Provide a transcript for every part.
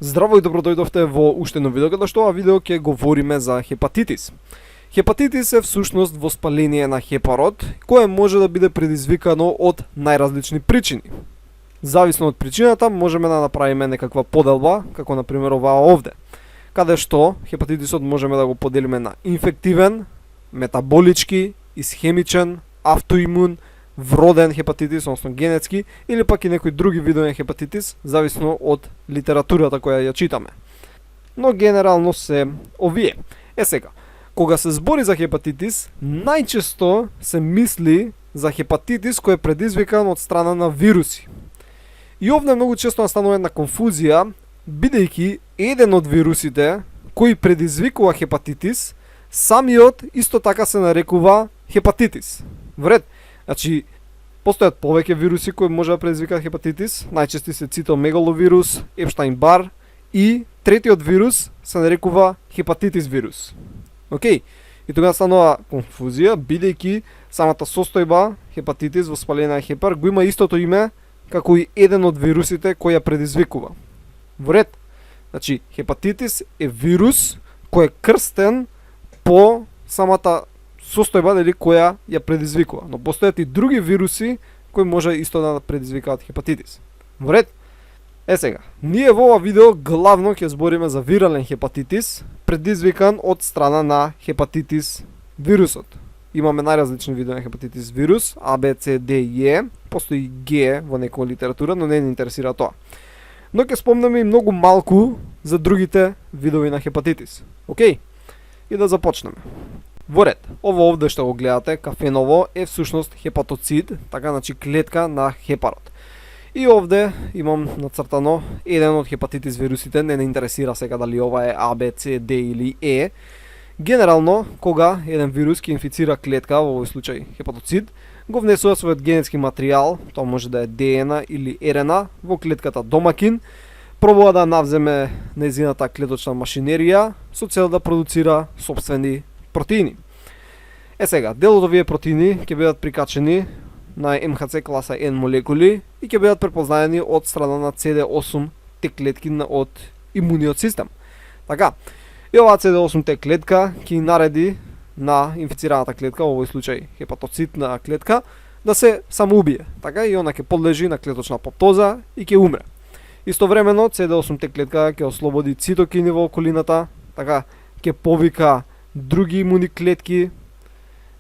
Здраво и добро дојдовте во уште едно видео, каде што ова видео ќе говориме за хепатитис. Хепатитис е всушност воспаление на хепарот, кое може да биде предизвикано од најразлични причини. Зависно од причината можеме да направиме некаква поделба, како на пример оваа овде, каде што хепатитисот можеме да го поделиме на инфективен, метаболички, исхемичен, автоимун, вроден хепатитис, односно генетски, или пак и некои други видови хепатитис, зависно од литературата која ја читаме. Но генерално се овие. Сега, кога се збори за хепатитис, најчесто се мисли за хепатитис кој е предизвикан од страна на вируси. И овде многу често настанува една конфузија, бидејќи еден од вирусите кој предизвикува хепатитис, самиот исто така се нарекува хепатитис. Вред, значи, постојат повеќе вируси кои може да предизвикаат хепатитис, најчести се цитомегаловирус, Епштайн-Бар и третиот вирус се нарекува хепатитис вирус. Океј, и тогава станува конфузија, бидејќи самата состојба, хепатитис, воспаление на хепар, го има истото име како и еден од вирусите кој ја предизвикува. Вред, значи, хепатитис е вирус кој е крстен по самата состојба дали која ја предизвикува, но постојат и други вируси кои може исто да предизвикаат хепатитис. Вред. Сега, ние во ова видео главно ќе збориме за вирален хепатитис, предизвикан од страна на хепатитис вирусот. Имаме најразлични видови на хепатитис вирус, А, Б, С, Д и Е, постои Г во некоја литература, но не ни интересира тоа. Но ќе спомнеме и многу малку за другите видови на хепатитис. Океј? И да започнеме. Во ред, ово овде што го гледате, кафеново, е всушност хепатоцид, така значи клетка на хепарот. И овде имам нацртано еден од хепатитис вирусите, не интересира сега дали ова е А, Б, С, Д или Е. Генерално, кога еден вирус ќе инфицира клетка, во овој случај хепатоцид, го внесува својот генетски материјал, тоа може да е ДНА или РНА, во клетката домакин, пробува да навземе нејзината клеточна машинерија со цел да продуцира сопствени протеини. Сега, дел од овие протеини ќе бидат прикачени на МХЦ класа N молекули и ќе бидат препознаени од страна на CD8 Т клетки од имуниот систем. Така, и оваа CD8 Т клетка ќе нареди на инфицираната клетка, во овој случај хепатоцитна клетка, да се самоубие. Така, и она ќе подлежи на клеточна апоптоза и ќе умре. Истовремено, CD8 Т клетка ќе ослободи цитокини во околината, така, ќе повика други имуни клетки,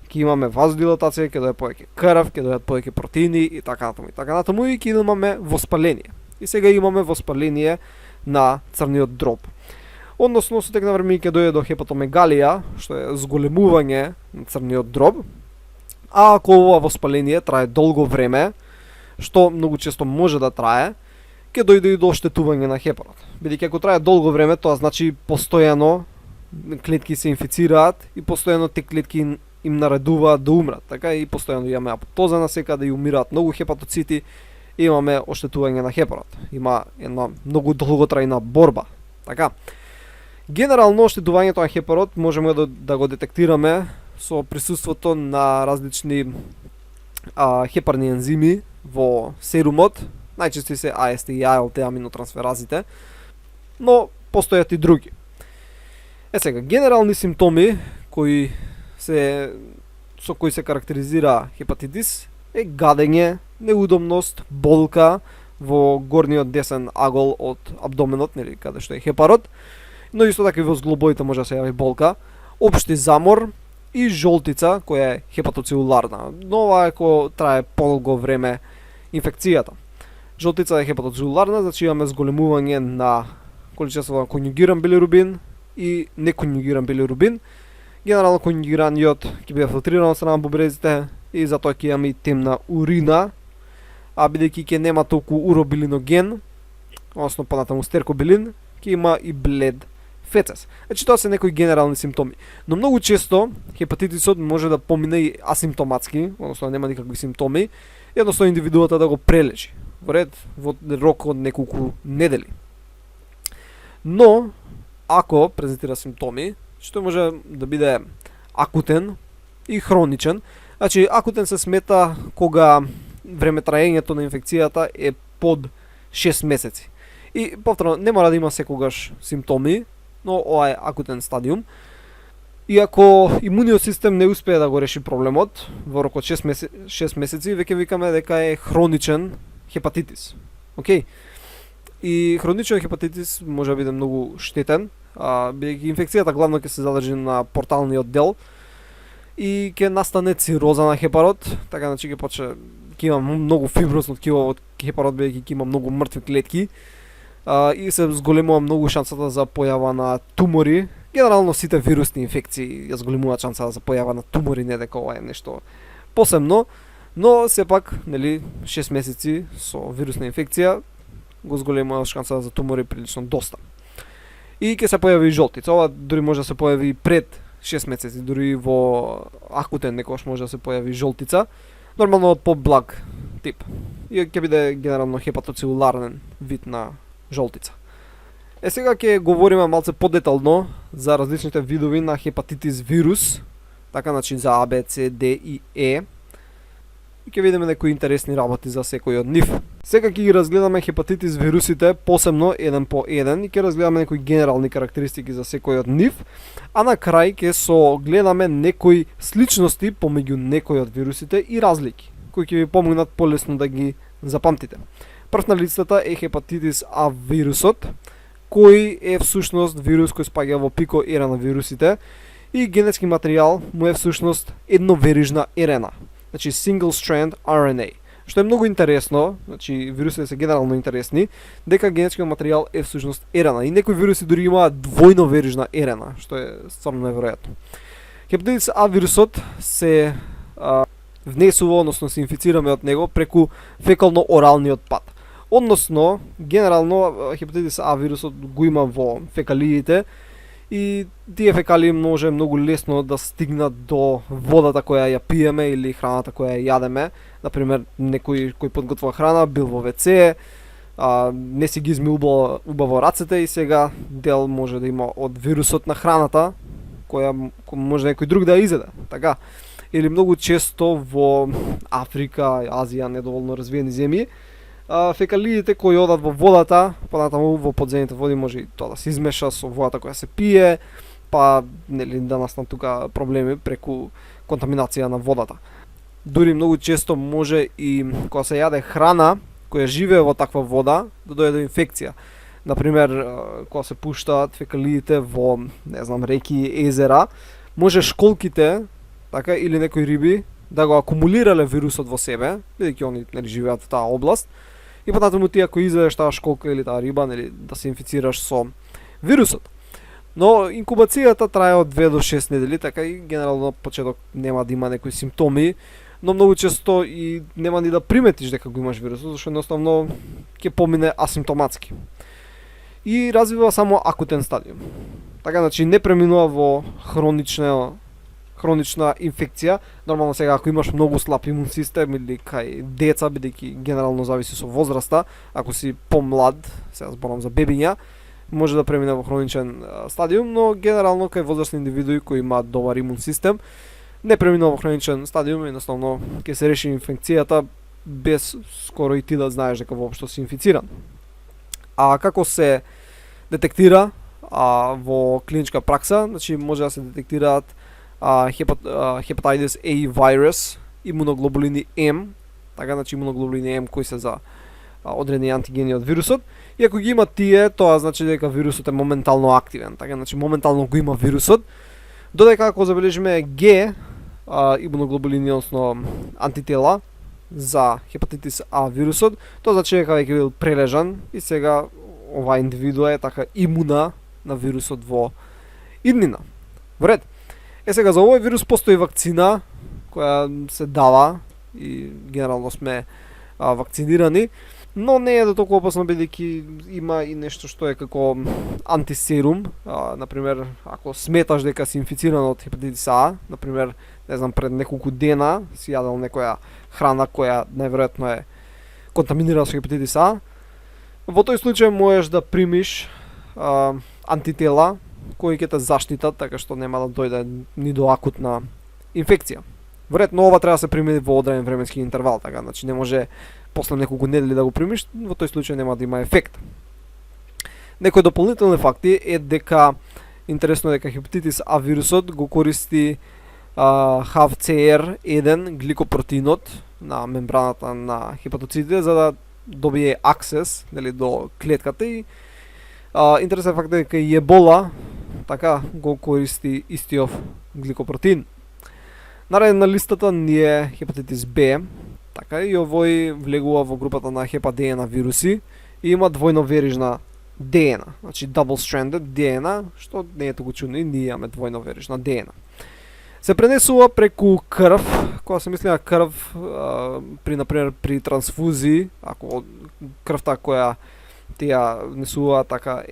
ќе имаме вазодилатација, ќе дојде повеќе крв, ќе дојдат повеќе протеини и така натаму и ќе имаме воспаление. И сега имаме воспаление на црниот дроб. Односно, со тек на време ќе дојде до хепатомегалија, што е зголемување на црниот дроб. А ако ова воспаление трае долго време, што многу често може да трае, ќе дојде и до оштетување на хепарот. Бидејќи ако трае долго време, тоа значи постојано клетки се инфицираат и постојано те клетки им наредуваат да умрат. Така и постојано имаме апоптоза на секаде и умираат многу хепатоцити и имаме оштетување на хепарот. Има една многу долготрајна борба. Така. Генерално оштетувањето на хепарот можеме да го детектираме со присуството на различни хепарни ензими во серумот, најчесто се АСТ и АЛТ аминотрансферазите, но постојат и други. Сега, генерални симптоми со кои се карактеризира хепатитис е гадење, неудобност, болка во горниот десен агол од абдоменот, нели, каде што е хепарот, но исто така и во зглобоите може да се јави болка, општи замор и жолтица која е хепатоцелуларна, но ова е кога трае подолго време инфекцијата. Жолтица е хепатоцелуларна, значи имаме зголемување на количество на конјугиран билирубин и неконјугиран билирубин. Генерално конјугираниот ќе биде филтриран од страна на бубрезите и затоа ќе имаме и темна урина, а бидејќи ќе нема толку уробилиноген, односно понатаму стеркобилин, ќе има и блед фецес. Значи тоа се некои генерални симптоми. Но многу често хепатитисот може да помине и асимптоматски, односно нема никакви симптоми, едноставно индивидуата да го прележи во ред во рок од неколку недели. Но ако презентира симптоми, што може да биде акутен и хроничен. Значи, акутен се смета кога време траењето на инфекцијата е под 6 месеци. И повторно не мора да има секогаш симптоми, но ова е акутен стадиум. И ако имуниот систем не успее да го реши проблемот во рок од 6 месеци, веќе викаме дека е хроничен хепатитис. Океј? И хроничен хепатитис може да биде многу штетен, бидејќи инфекцијата главно ќе се задржи на порталниот дел и ќе настане цироза на хепарот, така значи ќе има многу фиброзно ткиво од хепарот, бидејќи ќе има многу мртви клетки и се зголемува многу шансата за појава на тумори. Генерално сите вирусни инфекции ја зголемуваат шанса за појава на тумори, не дека ова е нешто посебно, но сепак, нели, 6 месеци со вирусна инфекција го зголемува шанса за тумори прилично доста. И ќе се појави жолтица. Ова дури може да се појави пред 6 месеци, дури во акутен некош може да се појави жолтица, нормално од поблаг тип. И ќе биде генерално хепатоцелуларен вид на жолтица. Сега ќе говориме малце подетално за различните видови на хепатитис вирус, така значи за А, Б, С, Д и Е. И ќе видиме некои интересни работи за секој од нив. Сега ќе ги разгледаме хепатитис вирусите посебно еден по еден и ќе разгледаме некои генерални карактеристики за секој од нив, а на крај ќе согледаме некои сличности помеѓу некои од вирусите и разлики, кои ќе ви помогнат полесно да ги запамтите. Прв на листата е хепатитис А вирусот, кој е всушност вирус кој спаѓа во пико ера на вирусите и генетски материјал му е всушност едноверижна РНА, значи single strand RNA. Што е многу интересно, значи вирусите се генерално интересни, дека генетскиот материјал е всушност РНА и некои вируси дури имаат двојно верижна РНА, што е стварно неверојатно. Хепатитис А вирусот се внесува, односно се инфицираме од него преку фекално-оралниот пат. Односно, генерално хепатитис А вирусот го има во фекалиите и тие фекалии може многу лесно да стигнат до водата која ја пиеме или храната која ја јадеме. Например, некој кој подготвува храна бил во ВЦ, не си ги изми убаво рацете и сега дел може да има од вирусот на храната која може некој друг да ја изеде. Така. Или многу често во Африка, Азија, недоволно развиени земји, фекалиите кои одат во водата, понатаму во подземните води може и тоа да се измеша со водата која се пие, па нели да настанат тука проблеми преку контаминација на водата. Дури многу често може и кога се јаде храна која живее во таква вода да дојде до инфекција. Например, кога се пуштаат фекалиите во, не знам, реки, езера, може школките, така, или некои риби да го акумулирале вирусот во себе, бидејќи они нели живеат во таа област, и понатаму ти ако изедеш таа школка или таа риба, нели да се инфицираш со вирусот. Но инкубацијата трае од 2 до 6 недели, така и генерално на почеток нема да има некои симптоми, но многу често и нема ни да приметиш дека го имаш вирусот, зашто едноставно ќе помине асимптоматски. И развива само акутен стадиум. Така, значи не преминува во хронична инфекција. Нормално сега ако имаш многу слаб имун систем или кај деца, бидејќи генерално зависи со возраста, ако си помлад, сега зборам за бебиња, може да премине во хроничен стадиум, но генерално кај возрастни индивидуи кои имаат добар имун систем, не преминува во хроничен стадиум, едноставно ќе се реши инфекцијата без скоро и ти да знаеш дека воопшто си инфициран. А како се детектира во клиничка пракса, значи може да се детектираат hepatitis A virus, имуноглобулини М, така, значи имуноглобулини М кои се за одредени антигени од вирусот. И ако ги има тие, тоа значи дека вирусот е моментално активен, така, значи моментално го има вирусот. Додека ако забележиме Г, имуноглобулини, односно антитела за хепатитис А вирусот, тоа значи дека веќе бил прележан и сега оваа индивидуа е така имуна на вирусот во иднина. Во ред. Сега за овој вирус постои вакцина која се дава и генерално сме вакцинирани, но не е до толку опасно бидејќи има и нешто што е како антисерум. Например, ако сметаш дека си инфициран од хепатитис А, например, не знам, пред неколку дена си јадел некоја храна која најверојатно е контаминирана со хепатитис А, во тој случај можеш да примиш антитела кои ќе те заштитат така што нема да дојде ни до акутна инфекција. Веројатно ова треба да се примени во одреден временски интервал, така, значи не може после неколку недели да го примиш, во тој случај нема да има ефект. Некои дополнителни факти е дека интересно е дека хепатитис А вирусот го користи HAVCR1 гликопротеинот на мембраната на хепатоцитите за да добие аксес, нели, до клетката и интересен факт е дека и Ебола така го користи истиот гликопротеин. Нареден на листата ни е хепатитис Б, така и овој влегува во групата на хепа-ДНА вируси и има двојноверижна ДНА, значи double-stranded ДНА, што не е толку чудно и ние имаме двојноверижна ДНА. Се пренесува преку крв, кога се мисли на крв при, например, при трансфузии, ако крвта која тие несува така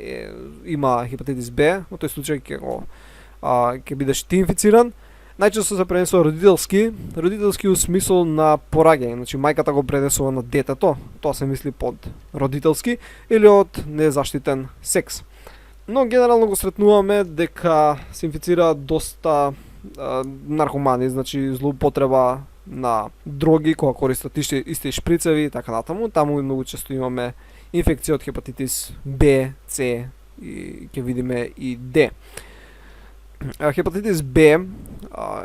има хепатитис Б, во тој случај ќе бидеш ти инфициран. Најчесто се пренесува родителски у смисол на пораѓање, значи мајката го пренесува на детето, тоа се мисли под родителски, или од незаштитен секс. Но генерално го сретнуваме дека се инфицираат доста наркомани, значи злоупотреба на дроги кога користат исти шприцеви и така натаму. Таму многу често имаме инфекција од хепатитис Б, С и ќе видиме и Д. Хепатитис Б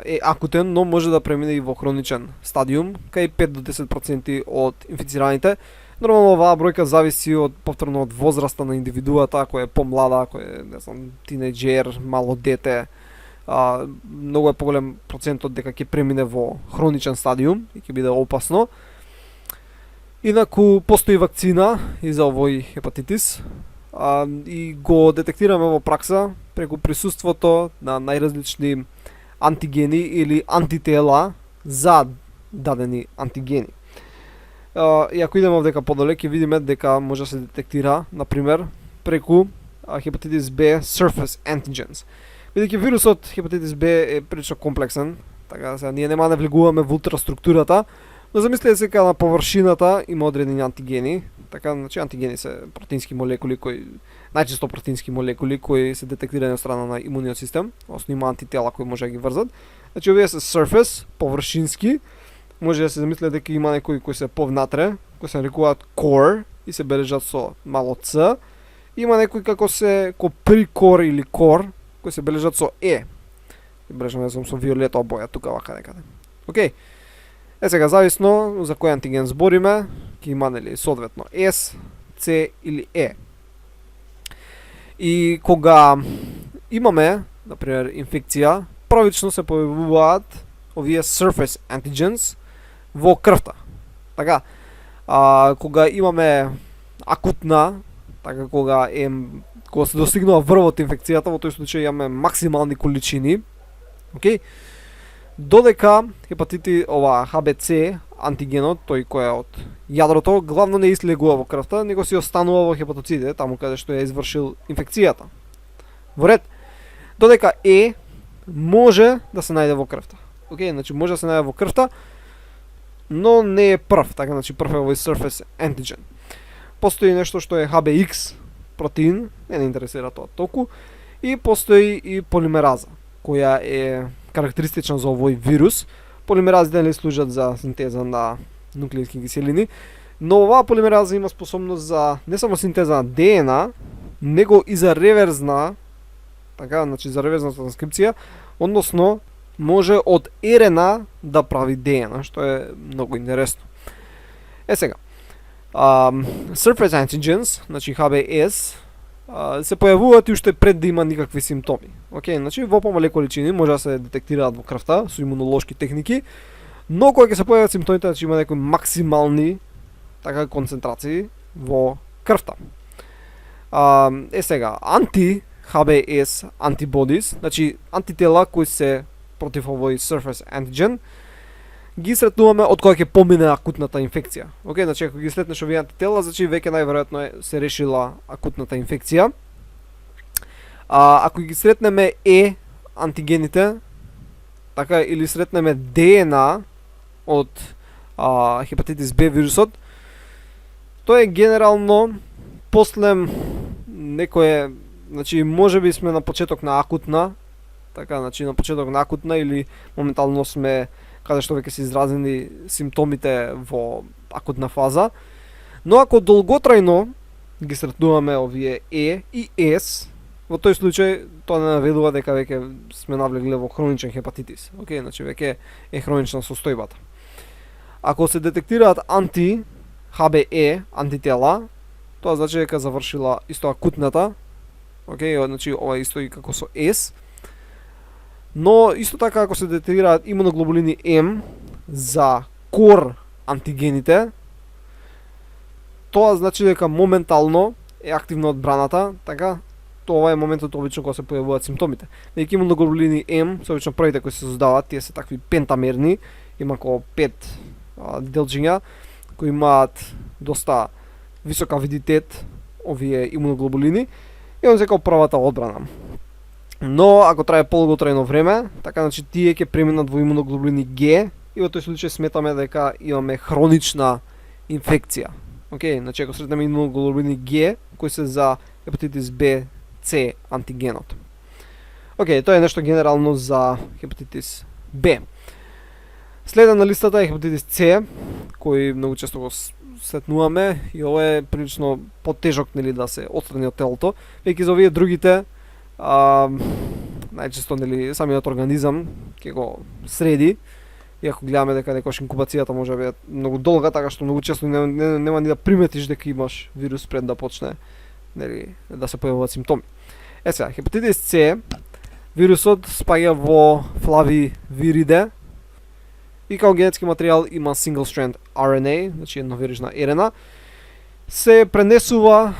е акутен, но може да премине и во хроничен стадиум, кај 5 до 10% од инфицираните. Нормално оваа бројка зависи од повторно од возраста на индивидуата, кој е помлада, кој е, не знам, тинејџер, мало дете. Многу е поголем процентот дека ќе премине во хроничен стадиум и ќе биде опасно. Инаку постои вакцина и за овој хепатитис и го детектираме во пракса преку присуството на најразлични антигени или антитела за дадени антигени. И ако идеме овдека подоле, ќе видиме дека може да се детектира, например, преку хепатитис Б surface antigens. Бидејќи вирусот хепатитис Б е прилично комплексен, така сега ние нема да влегуваме во ултраструктурата, но замислете се дека на површината има одредени антигени, така, значи антигени се протеински молекули кои најчесто протеински молекули кои се детектирани од страна на имуниот систем, односно има антитела кои може да ги врзат. Значи овие се surface, површински, може да се замислите дека има некои кои се повнатре, кои се нарекуваат core и се бележат со мало Ц. Има некои како се pre-core или core, кои се бележат со Е. И бележаме со виолетова боја тука вака некаде. Океј. Сега зависно за кој антиген збориме, ќе има нели соодветно С, С или Е. И кога имаме, например, инфекција, првично се појавуваат овие surface antigens во крвта. Така, кога имаме акутна, така кога се достигнува врвот инфекцијата, во тој случај имаме максимални количини. Океј? Додека ова HBC антигенот, тој кој е од јадрото, главно не излегува во крвта, него си останува во хепатоцитите, таму каде што ја извршил инфекцијата. Во ред, додека Е може да се најде во крвта. Океј, значи може да се најде во крвта, но не е прв, така, значи прв е овој surface antigen. Постои нешто што е HBX протеин, не интересира тоа толку, и постои и полимераза, која е карактеристична за овој вирус. Полимеразите не служат за синтеза на нуклеински киселини, но оваа полимераза има способност за не само синтеза на ДНА, него и за реверзна, така, значи за реверзна транскрипција, односно може од РНА да прави ДНА, што е многу интересно. Сега, surface antigens, значи HBS, се појавуваат и уште пред да има никакви симптоми. Океј, значи во помале количини може да се детектираат во крвта со имунолошки техники, но кога ќе се појават симптомите, значи има некои максимални така концентрации во крвта. Сега, anti-HBS antibodies, значи антитела кои се против овој surface antigen, ги сретнуваме од кога ќе помине акутната инфекција. Океј, значи ако ги сретнеш овие антитела, значи веќе најверојатно се решила акутната инфекција. Ако ги сретнеме антигените, така, или сретнеме ДНА од хепатитис Б вирусот, тоа е генерално после некое, значи можеби сме на почеток на акутна, така, значи на почеток на акутна или моментално сме каде што веќе се изразени симптомите во акутна фаза. Но ако долготрајно ги сретнуваме овие Е и С, во тој случај тоа не наведува дека веќе сме навлегле во хроничен хепатитис. Океј, значи веќе е хронична состојбата. Ако се детектираат анти-ХБЕ антитела, тоа значи дека завршила исто акутната. Океј, значи ова исто и како со С. Но исто така ако се детектираат имуноглобулини М за кор антигените, тоа значи дека моментално е активна одбраната, така тоа е моментот обично кога се појавуваат симптомите. Дека имуноглобулини М, се обично првите кои се создаваат, тие се такви пентамерни, има околу 5 делчиња кои имаат доста висока авидитет овие имуноглобулини и он се како првата одбрана. Но ако трае подолготрајно време, така значи тие ќе преминат во имуноглобулини Г и во тој случај сметаме дека имаме хронична инфекција. Океј, значи ако сретнеме имуноглобулини Г кои се за хепатитис Б, С антигенот. Океј, тоа е нешто генерално за хепатитис Б. Следен на листата е хепатитис С, кој многу често го сретнуваме и ова е прилично потежок нели да се отстрани од телото, веќе за овие другите најчесто нели самиот организам ќе го среди. И ако гледаме дека некојаш инкубацијата може да биде многу долга, така што многу често нема ни да приметиш дека имаш вирус пред да почне нели да се појавуваат симптоми. Сега, хепатитис С, вирусот спаѓа во флавивириде и као генетски материјал има single strand RNA, значи едноверижна РНА, се пренесува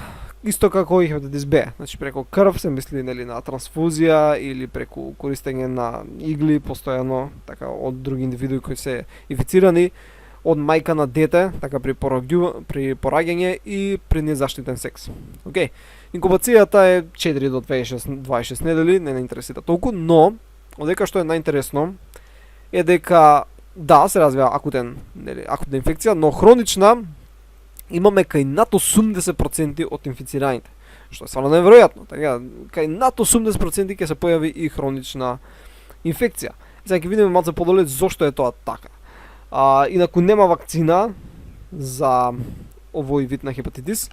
исто како и хепатитис Б, значи преку крв, се мисли нели на трансфузија или преку користење на игли постојано, така од други индивидуи кои се инфицирани, од мајка на дете, така при пораѓање и при незаштитен секс. Океј. Инкубацијата е 4 до 26 недели, не интересира толку, но одека што е најинтересно е дека да, се развива акутна инфекција, но хронична имаме кај над 80% од инфицираните, што е стварно неверојатно. Така, кај над 80% ќе се појави и хронична инфекција. Сега ќе видиме малце подолет зошто е тоа така. Инаку нема вакцина за овој вид на хепатитис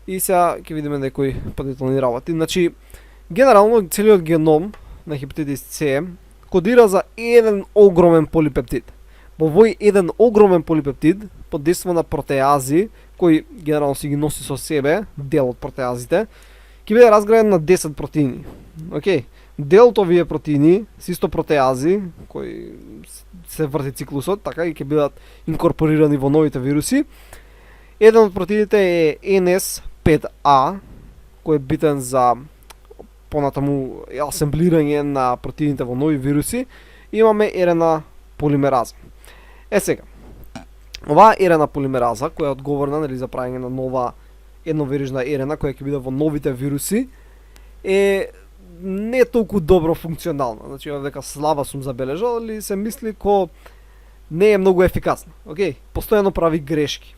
и сега ќе видиме некои подетални работи. Значи, генерално целиот геном на хепатитис С кодира за еден огромен полипептид. Во овој еден огромен полипептид подейства на протеази, кои генерално си ги носи со себе, дел од протеазите, ќе биде разграден на 10 протеини. Океј, дел од овие протеини се исто протеази, кои се врти циклусот, така и ќе бидат инкорпорирани во новите вируси. Еден од протеините е NS5A, кој е битен за понатаму асемблирање на протеините во нови вируси. Имаме РНА полимераза. Сега, оваа РНА полимераза, која е одговорна нели за правење на нова едноверижна РНА, која ќе биде во новите вируси, е не толку добро функционална. Значи, дека слаба сум забележал, али се мисли ко не е многу ефикасна. Океј, постојано прави грешки.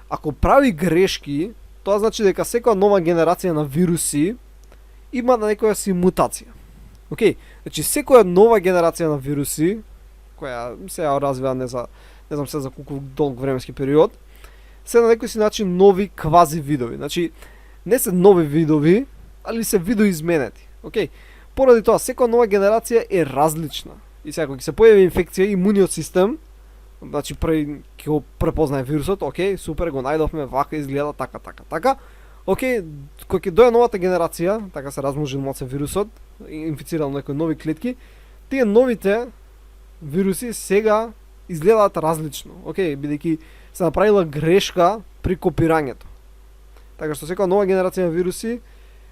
Ако прави грешки, тоа значи дека секоја нова генерација на вируси има на некоја си мутација. Океј, значи секоја нова генерација на вируси, која се развива не знам се за колку долг временски период, се на некој си начин нови квази видови. Значи, не се нови видови, али се видоизменети. Океј, поради тоа секоја нова генерација е различна. И сега кога ќе се појави инфекција, имуниот систем, значи први ќе го препознае вирусот, океј, супер, го најдовме, вака изгледа, така. Океј, кога ќе дојде новата генерација, така се размножил малце вирусот, инфицирал некои нови клетки, тие новите вируси сега изгледаат различно. Океј, бидејќи се направила грешка при копирањето. Така што секоја нова генерација на вируси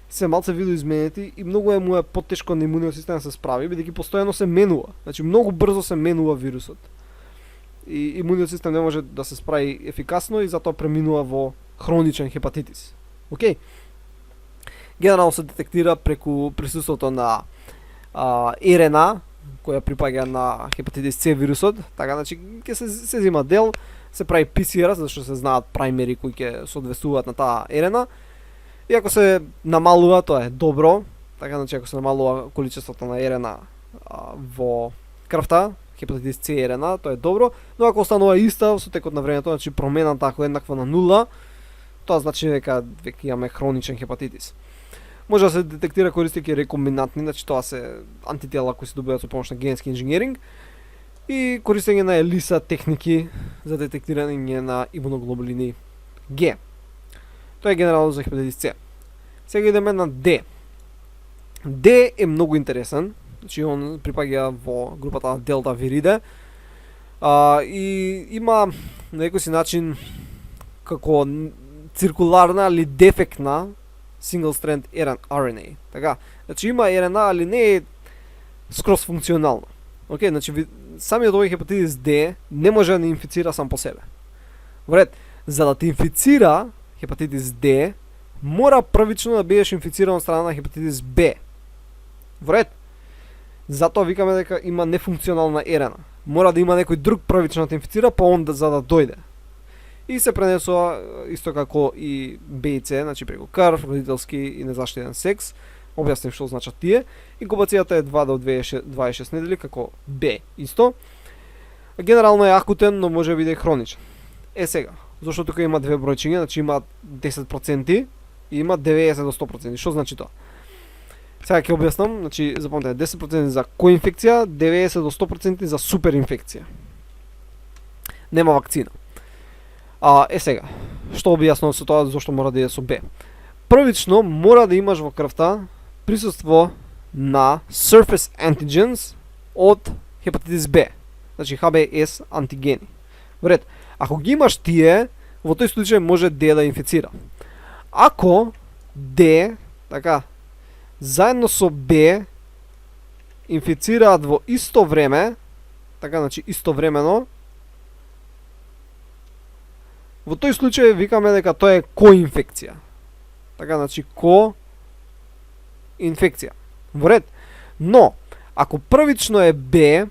се малце видоизменети и многу му е потешко на имуниот систем да се справи, бидејќи постојано се менува. Значи многу брзо се менува вирусот. И имуниот систем не може да се справи ефикасно и затоа преминува во хроничен хепатитис. Океј. Генерално се детектира преку присуството на РНА, која припаѓа на хепатитис С вирусот, така значи ќе се зема дел, се прави PCR, зашто се знаат праймери кои ќе соодветствуваат на таа РНА. И ако се намалува, тоа е добро, така значи ако се намалува количеството на РНА во крвта, хепатитис С РНА, тоа е добро, но ако останува иста со текот на времето, значи промената ако е еднаква на нула, тоа значи дека веќе имаме хроничен хепатитис. Може да се детектира користејќи рекомбинантни, значи тоа се антитела кои се добиваат со помош на генски инженеринг и користење на ELISA техники за детектирање на имуноглобулини Г. Тоа е генерално за хепатитис С. Сега идеме на Д. Д е многу интересен, значи он припаѓа во групата на Делта вириде. И има на некој си начин како циркуларна или дефектна single strand RNA. Така, значи има RNA, али не е скроз функционална. Океј, значи самиот овој хепатитис Д не може да не инфицира сам по себе. Вред, за да те инфицира хепатитис Д, мора првично да бидеш инфициран од страна на хепатитис Б. Вред, затоа викаме дека има нефункционална RNA. Мора да има некој друг првично да те инфицира, па он за да дојде. И се пренесува исто како и Б и С, значи преку крв, родителски и незаштитен секс. Објаснив што значат тие. Инкубацијата е 2 до 26 недели како Б исто. Генерално е акутен, но може да биде хроничен. Сега, зашто тука има две бројчиња, значи има 10% и има 90 до 100%. Што значи тоа? Сега ќе објаснам, значи запомнете 10% за коинфекција, 90 до 100% за суперинфекција. Нема вакцина. Сега, што објаснувам со тоа зашто мора да иде со Б? Првично мора да имаш во крвта присуство на surface antigens од хепатитис Б, значи HBS антигени. Вред, ако ги имаш тие, во тој случај може Д да инфицира. Ако Д, така, заедно со Б инфицираат во исто време, така, значи истовремено, во тој случај викаме дека тоа е коинфекција. Така, значи коинфекција. Во ред. Но, ако првично е Б,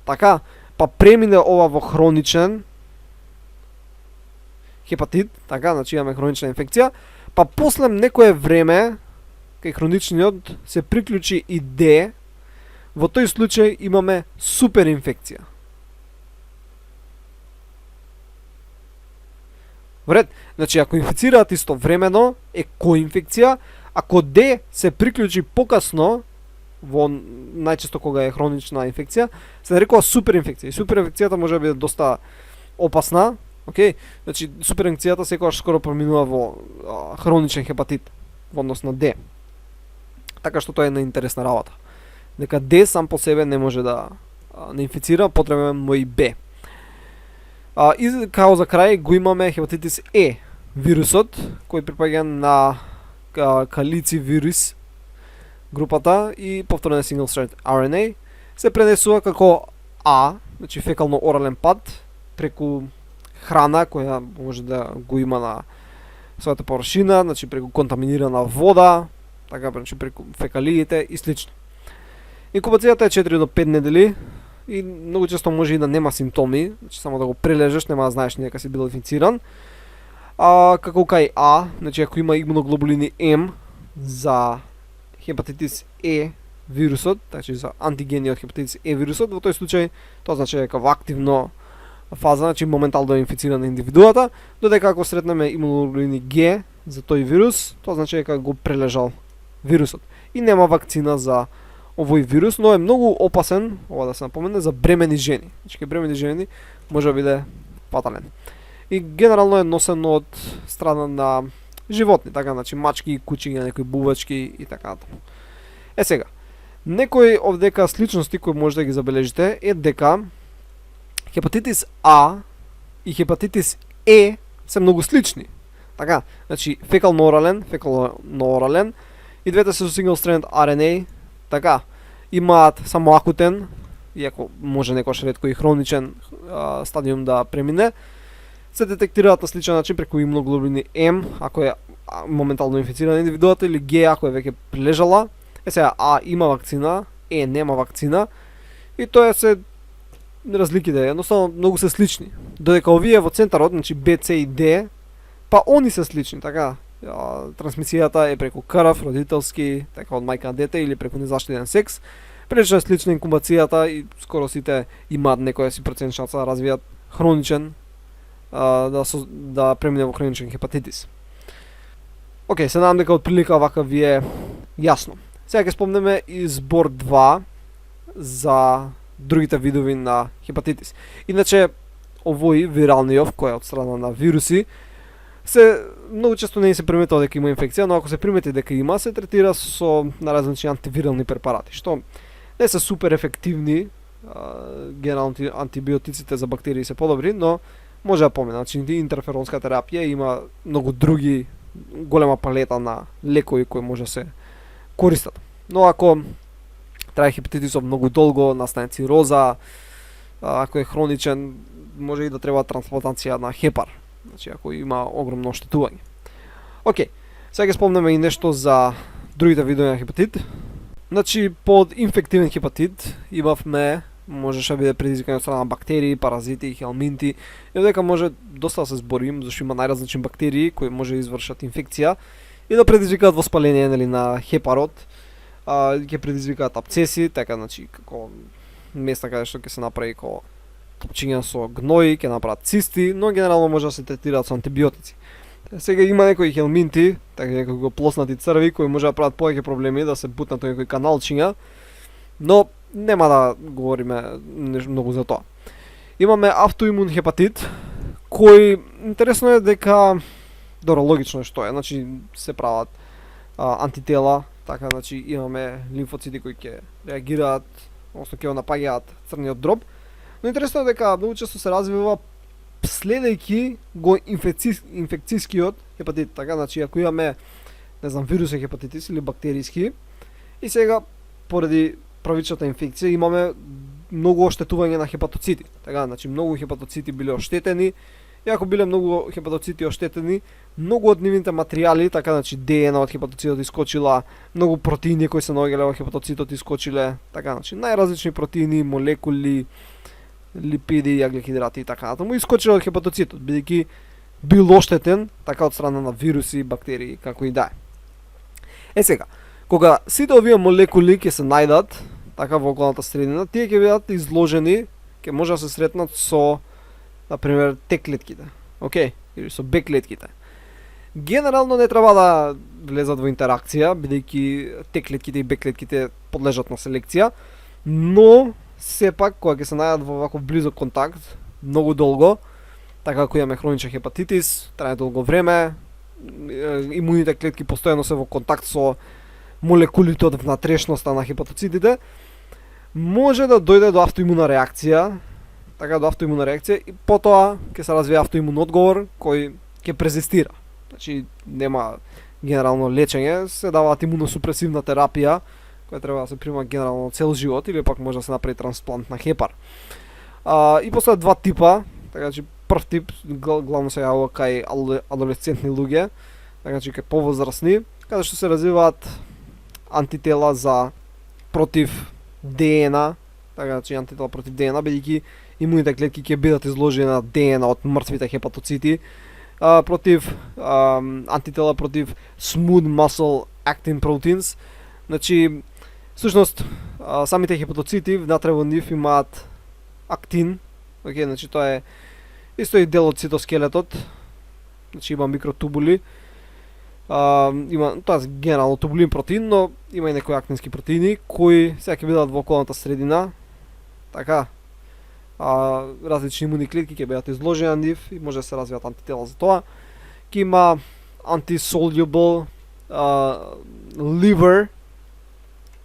така, па премине ова во хроничен хепатит, така, значи имаме хронична инфекција, па после некое време кај хроничниот се приклучи и Д, во тој случај имаме суперинфекција. Вред, значи ако инфицираат истовремено е коинфекција, ако Д се приклучи покасно, во најчесто кога е хронична инфекција, се нарекува суперинфекција. И суперинфекцијата може да биде доста опасна, окей? Значи суперинфекцијата секогаш скоро преминува во хроничен хепатит во однос на Д. Така што тоа е една интересна работа. Дека Д сам по себе не може да не инфицира, потребен му и Б. И као за крај го имаме хепатитис Е, вирусот, кој припаѓа на калици вирус групата и повторен single strand RNA, се пренесува како А, значи фекално-орален пат, преку храна која може да го има на својата површина, значи преку контаминирана вода, така значи преку фекалиите и слично. Инкубацијата е 4 до 5 недели и многу често може и да нема симптоми, значи само да го прележеш, нема да знаеш дека си бил инфициран. Како кај А, значи ако има имуноглобулини М за хепатитис Е вирусот, значи за антигени од хепатитис Е вирусот, во тој случај тоа значи дека во активно фаза, значи моментално е инфицирана индивидуата, додека ако сретнеме имуноглобулини Г за тој вирус, тоа значи дека го прележал вирусот. И нема вакцина за овој вирус, но е многу опасен, ова да се напомене, за бремени жени. Значи кај бремени жени може да биде фатален. И генерално е носен од страна на животни, така, значи мачки, кучиња, некои бувачки и така натаму. Сега, некои овдека сличности кои може да ги забележите е дека хепатитис А и хепатитис Е се многу слични. Така, значи фекално-орален, и двете се со single strand RNA, така, имаат само акутен, иако може некојаш ретко и хроничен стадиум да премине, се детектираат на сличен начин преку имуноглобулини М, ако е моментално инфицирана индивидуата, или Г, ако е веќе прилежала. Сега, А има вакцина, Е нема вакцина, и тоа се разликите, едноставно многу се слични. Додека овие во центарот, значи Б, С и Д, па они се слични, така, трансмисијата е преку крв, родителски, така од мајка на дете или преку незаштитен секс. Прилично е слична инкубацијата и скоро сите имаат некоја си процент шанса да развијат хроничен, да премине во хроничен хепатитис. Океј, се надам дека отприлика вака ви е јасно. Сега ќе спомнеме и збор 2 за другите видови на хепатитис. Иначе, овој виралниот, кој е од страна на вируси, се многу често не се приметува дека има инфекција, но ако се примети дека има, се третира со различни антивирални препарати, што не се супер ефективни. Генерално антибиотиците за бактерии се подобри, но може да помина. Значи, интерферонска терапија има многу други, голема палета на лекови кои може да се користат. Но ако трае хепатитисот многу долго, настане цироза, ако е хроничен, може и да треба трансплантација на хепар. Значи, ако има огромно оштетување. Океј, сега ќе спомнеме и нешто за другите видови на хепатит. Значи, под инфективен хепатит имавме, можеше да биде предизвикан од страна на бактерии, паразити, хелминти, и дека може доста да се зборим, зашто има најразлични бактерии кои може да извршат инфекција и да предизвикаат воспаление, нели, на хепарот, ќе предизвикаат абцеси, така, значи, како места каде што ќе се направи како топчиња со гној, ќе направат цисти, но генерално може да се третираат со антибиотици. Сега има некои хелминти, така некои плоснати црви кои може да прават повеќе проблеми, да се бутнат во некои каналчиња, но нема да говориме многу за тоа. Имаме автоимун хепатит, кој интересно е дека логично е што е, значи се прават антитела, така, значи имаме лимфоцити кои ќе реагираат, односно ќе го напаѓаат црниот дроб. Но интересно е дека многу често се развива следејќи го инфекцијскиот хепатит, така, значи ако имаме, не знам, вирусен хепатитис или бактеријски, и сега поради првичната инфекција имаме многу оштетување на хепатоцити. Така, значи многу хепатоцити биле оштетени, и ако биле многу хепатоцити оштетени, многу од нивните материјали, така, значи ДНА од хепатоцитот искочила, многу протеини кои се наоѓале во хепатоцитот искочиле, така, значи најразлични протеини, молекули, липиди, јаглехидрати и така натаму искочиле од хепатоцитот, бидејќи бил оштетен така од страна на вируси, бактерии, како и да е. Сега, кога сите овие молекули ќе се најдат така во околната средина, тие ќе бидат изложени, ќе може да се сретнат со, например, Т клетките, океј, или со Б клетките. Генерално не треба да влезат во интеракција, бидејќи Т клетките и Б клетките подлежат на селекција, но сепак кога ќе се најдат во ваков близок контакт многу долго, така како имаме хроничен хепатитис, трае долго време, имуните клетки постојано се во контакт со молекулите од внатрешноста на хепатоцитите, може да дојде до автоимуна реакција, така, до автоимуна реакција, и потоа ќе се развие автоимун одговор кој ќе презистира. Значи нема генерално лечење, се даваат имуносупресивна терапија која треба да се прима генерално цел живот, или пак може да се направи трансплант на хепар. И постојат два типа, така, че прв тип главно се јавува кај адолесцентни луѓе, така, че кај повозрасни, каде што се развиваат антитела за против ДНА, така, че антитела против ДНА, бидејќи имуните клетки ќе бидат изложени на ДНА од мртвите хепатоцити, против антитела против smooth muscle actin proteins. Значи, всушност, самите хепатоцити внатре во нив имаат актин, океј, значи тоа е исто и дел од цитоскелетот, значи има микротубули, има, тоа е генерално тубулин протеин, но има и некои актински протеини кои сега ќе бидат во околната средина, така, различни имуни клетки ќе бидат изложени на нив и може да се развијат антитела за тоа. Ќе има anti-soluble liver,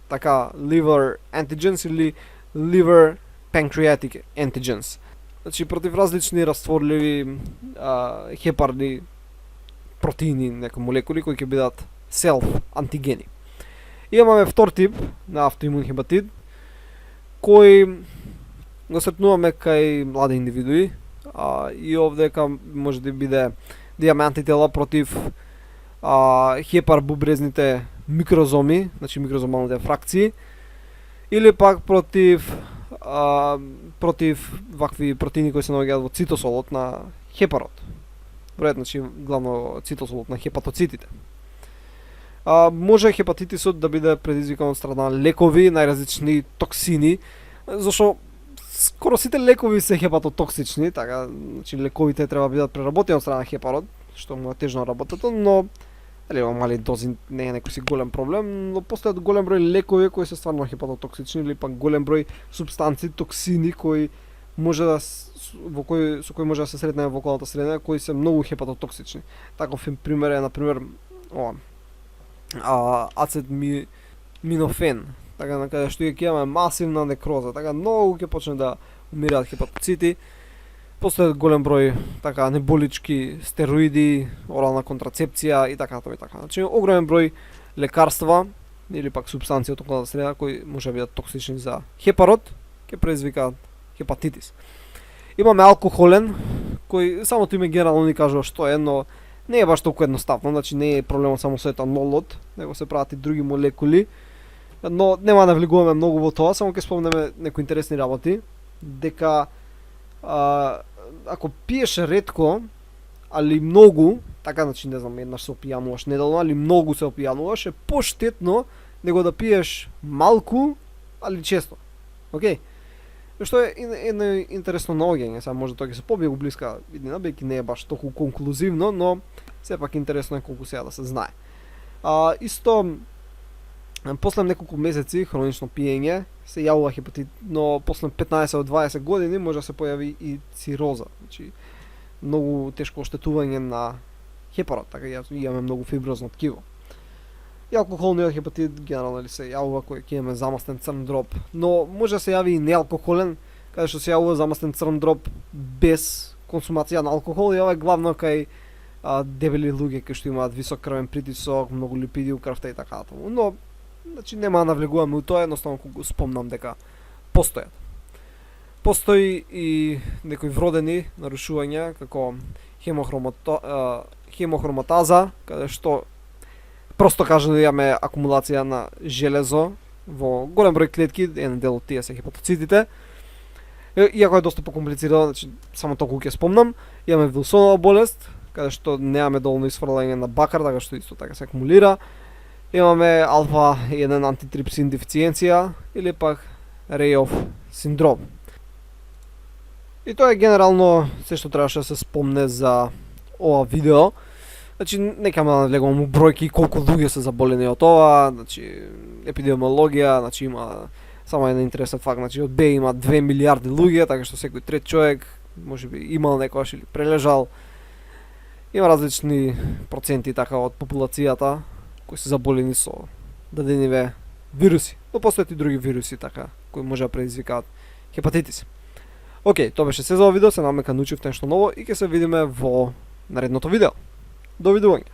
така, liver antigens или liver pancreatic antigens. Значи против различни растворливи хепарни протеини, некои молекули кои ќе бидат self антигени. Имаме втор тип на автоимун хепатит кој го сретнуваме кај млади индивидуи, и овдека може да биде да имаме антитела против хепарбубрезните микрозоми, значи микрозомалните фракции, или пак против вакви протеини кои се наоѓаат во цитосолот на хепарот. Бројот, значи главно цитосолот на хепатоцитите. Може хепатитисот да биде предизвикан од страна лекови, најразлични токсини, зашто скоро сите лекови се хепатотоксични, така, значи лековите треба да бидат преработени од страна на хепарот, што му е тежно работата, но Дали има мали дози, не е некој си голем проблем, но постојат голем број лекови кои се стварно хепатотоксични или пак голем број супстанци, токсини кои може да со кои може да се сретнеме во околната средина, кои се многу хепатотоксични. Таков пример е на пример ацетминофен, така на каде што ќе имаме масивна некроза, така многу ќе почне да умираат хепатоцити. Постојат голем број така неболички стероиди, орална контрацепција и така тоа и така. Значи огромен број лекарства или пак супстанции од околната среда кои може да бидат токсични за хепарот, ќе предизвикаат хепатитис. Имаме алкохолен, кој самото име генерално ни кажува што е, но не е баш толку едноставно, значи не е проблемот само со етанолот, него се прават и други молекули, но нема да влегуваме многу во тоа, само ќе спомнеме некои интересни работи, дека ако пиеш ретко, али многу, така значи не знам, еднаш се опијануваш неделно, али многу се опијануваш, е поштетно него да пиеш малку, али често. Океј? Што е едно интересно наоѓање, сега може тоа ќе се побие блиска иднина, бејќи не е баш толку конклузивно, но сепак интересно е колку сега да се знае. Исто после неколку месеци хронично пиење се јавува хепатит, но после 15 од 20 години може да се појави и цироза, значи многу тешко оштетување на хепарот, така имаме многу фиброзно ткиво. И алкохолниот хепатит генерално се јавува кој ќе имаме замастен црн дроб, но може да се јави и неалкохолен, каде што се јавува замастен црн дроб без консумација на алкохол, и ова е главно кај дебели луѓе кои што имаат висок крвен притисок, многу липиди у крвта и така натаму. Но значи нема да навлегуваме у тоа, едноставно го спомнам дека постојат. Постои и некои вродени нарушувања како хемохроматаза, каде што просто кажано имаме акумулација на железо во голем број клетки, еден дел од тие се хепатоцитите. Иако е доста покомплицирано, значи само толку ќе спомнам, имаме Вилсонова болест, каде што немаме доволно исфрлање на бакар, така што исто така се акумулира. Имаме алфа 1 антитрипсин дефициенција или пак Рейов синдром. И тоа е генерално се што требаше да се спомне за ова видео. Значи, нека да влегувам у бројки колку луѓе се заболени од ова, значи епидемиологија, значи има само еден интересен факт, значи од Б има 2 милиарди луѓе, така што секој трет човек можеби имал некојаш или прележал. Има различни проценти така од популацијата кои се заболени со дадениве вируси, но постојат и други вируси така кои може да предизвикаат хепатитис. Океј, тоа беше се за ова видео, се надевам дека научивте нешто ново и ќе се видиме во наредното видео. Довидување.